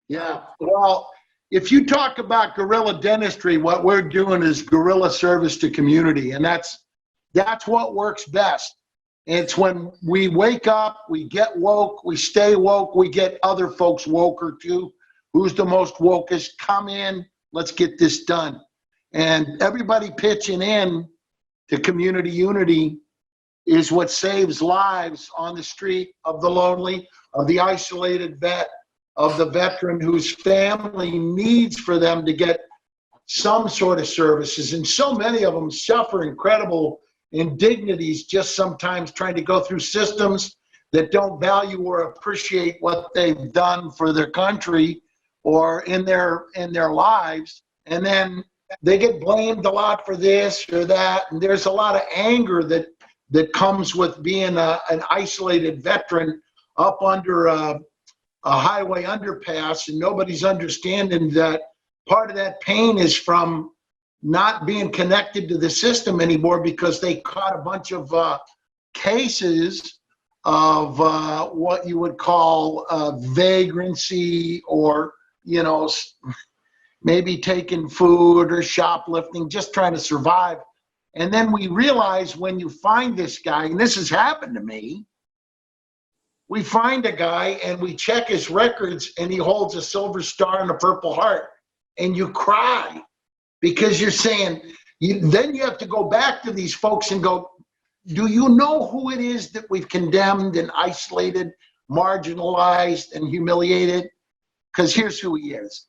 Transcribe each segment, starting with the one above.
Yeah. Well, if you talk about guerrilla dentistry, what we're doing is guerrilla service to community, and that's what works best. It's when we wake up, we get woke, we stay woke, we get other folks woker too. Who's the most wokest? Come in, let's get this done. And everybody pitching in to community unity is what saves lives on the street, of the lonely, of the isolated vet, of the veteran whose family needs for them to get some sort of services. And so many of them suffer incredible indignities just sometimes trying to go through systems that don't value or appreciate what they've done for their country or in their lives. And then they get blamed a lot for this or that. And there's a lot of anger that comes with being an isolated veteran up under a highway underpass, and nobody's understanding that part of that pain is from not being connected to the system anymore because they caught a bunch of cases of what you would call vagrancy, or maybe taking food or shoplifting, just trying to survive. And then we realize when you find this guy, and this has happened to me, we find a guy and we check his records and he holds a silver star and a Purple Heart, and you cry because you're saying, then you have to go back to these folks and go, do you know who it is that we've condemned and isolated, marginalized and humiliated? Because here's who he is.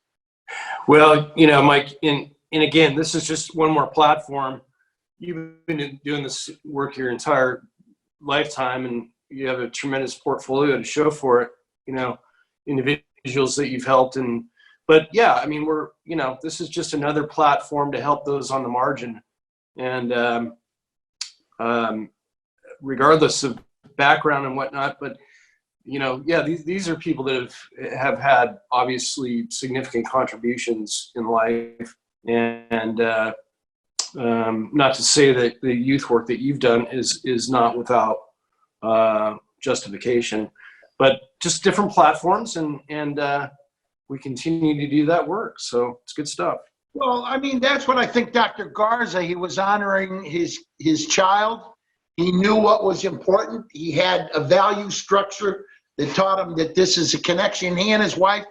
Well, Mike, and again, this is just one more platform. You've been doing this work your entire lifetime, and you have a tremendous portfolio to show for it, individuals that you've helped. But yeah, I mean, this is just another platform to help those on the margin. And regardless of background and whatnot, but yeah, these are people that have had obviously significant contributions in life. And not to say that the youth work that you've done is not without justification, but just different platforms, and we continue to do that work. So it's good stuff. Well, I mean, that's what I think Dr. Garza, he was honoring his child. He knew what was important. He had a value structure that taught him that this is a connection. He and his wife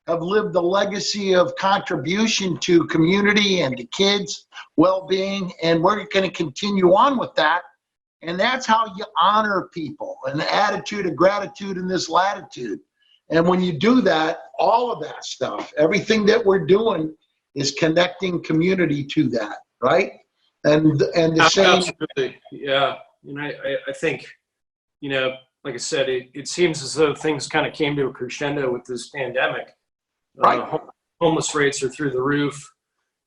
have lived a legacy of contribution to community and to kids' well-being, and we're going to continue on with that. And that's how you honor people, an attitude of gratitude in this latitude. And when you do that, all of that stuff, everything that we're doing is connecting community to that, right? And the same. Absolutely, yeah. And I think, like I said, it seems as though things kind of came to a crescendo with this pandemic. Right. Homeless rates are through the roof,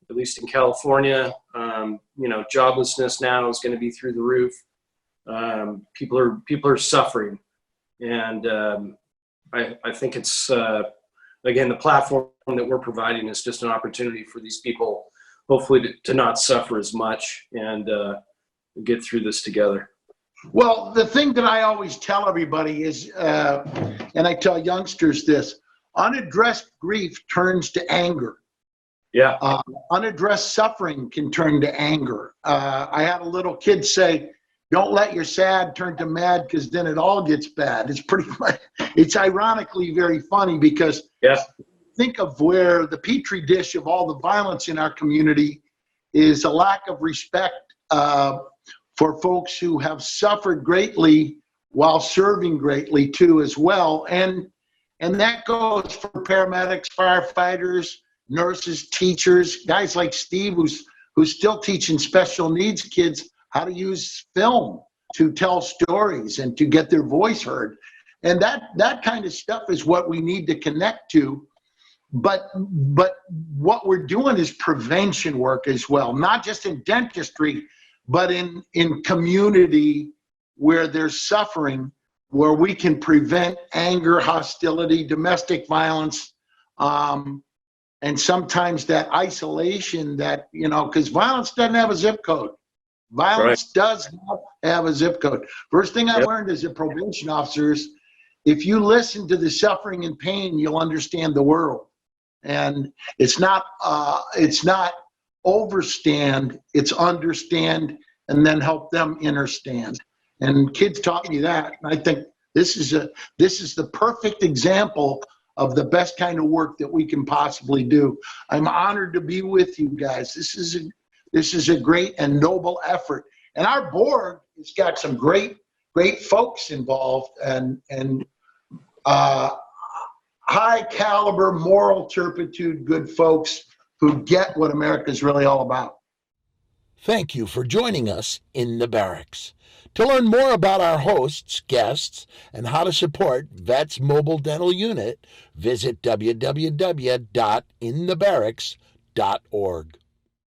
at least in California. Joblessness now is going to be through the roof. People are suffering, and I think it's again, the platform that we're providing is just an opportunity for these people, hopefully, to not suffer as much and get through this together. Well, the thing that I always tell everybody is, and I tell youngsters this: unaddressed grief turns to anger. Yeah. Unaddressed suffering can turn to anger. I had a little kid say, "Don't let your sad turn to mad, because then it all gets bad." It's pretty much, it's ironically very funny, because think of where the petri dish of all the violence in our community is a lack of respect for folks who have suffered greatly while serving greatly too as well. And that goes for paramedics, firefighters, nurses, teachers, guys like Steve, who's still teaching special needs kids how to use film to tell stories and to get their voice heard. And that kind of stuff is what we need to connect to. But what we're doing is prevention work as well, not just in dentistry, but in community where there's suffering, where we can prevent anger, hostility, domestic violence, and sometimes that isolation that, because violence doesn't have a zip code. Violence does not have a zip code. First thing I learned as a probation officer if you listen to the suffering and pain, you'll understand the world. And it's not overstand, it's understand, and then help them understand. And kids taught me that. And I think this is the perfect example of the best kind of work that we can possibly do. I'm honored to be with you guys. This is a great and noble effort. And our board has got some great folks involved and high caliber, moral turpitude, good folks who get what America's really all about. Thank you for joining us in the Barracks. To learn more about our hosts, guests, and how to support Vets Mobile Dental Unit, visit www.inthebarracks.org.